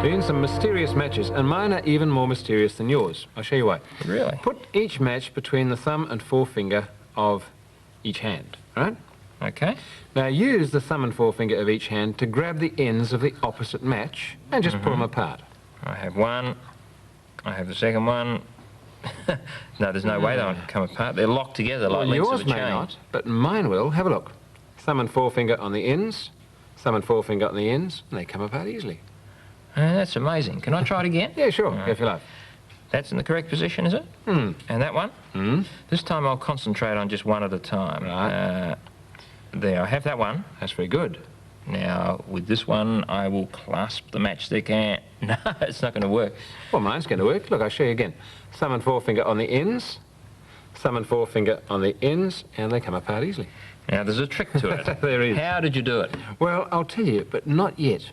Been some mysterious matches, and mine are even more mysterious than yours. I'll show you why. Really? Put each match between the thumb and forefinger of each hand, right? Okay. Now use the thumb and forefinger of each hand to grab the ends of the opposite match and just pull them apart. I have one. I have the second one. No, there's no way they won't come apart. They're locked together like links yours of a chain. may not, but mine will. Have a look. Thumb and forefinger on the ends, thumb and forefinger on the ends, and they come apart easily. That's amazing. Can I try it again? Yeah, sure, if you like. That's in the correct position, is it? And that one? This time I'll concentrate on just one at a time. Right. There, I have that one. That's very good. Now, with this one, I will clasp the matchstick and... No, it's not going to work. Well, mine's going to work. Look, I'll show you again. Thumb and forefinger on the ends, thumb and forefinger on the ends, and they come apart easily. Now, there's a trick to it. There is. How did you do it? Well, I'll tell you, but not yet.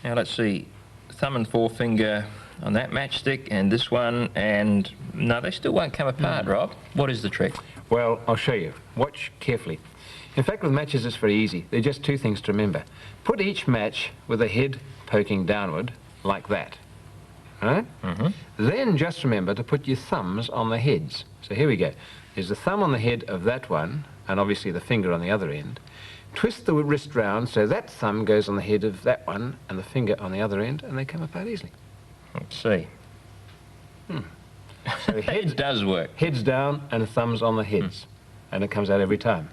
Now, let's see. Thumb and forefinger on that matchstick and this one, and... No, they still won't come apart, Rob. What is the trick? Well, I'll show you. Watch carefully. In fact, with matches, it's very easy. There are just two things to remember. Put each match with the head poking downward, like that. All right? Then just remember to put your thumbs on the heads. So here we go. There's the thumb on the head of that one, and obviously the finger on the other end. Twist the wrist round so that thumb goes on the head of that one and the finger on the other end, and they come apart easily. Let's see. So It does work. heads down and thumbs on the heads, and it comes out every time.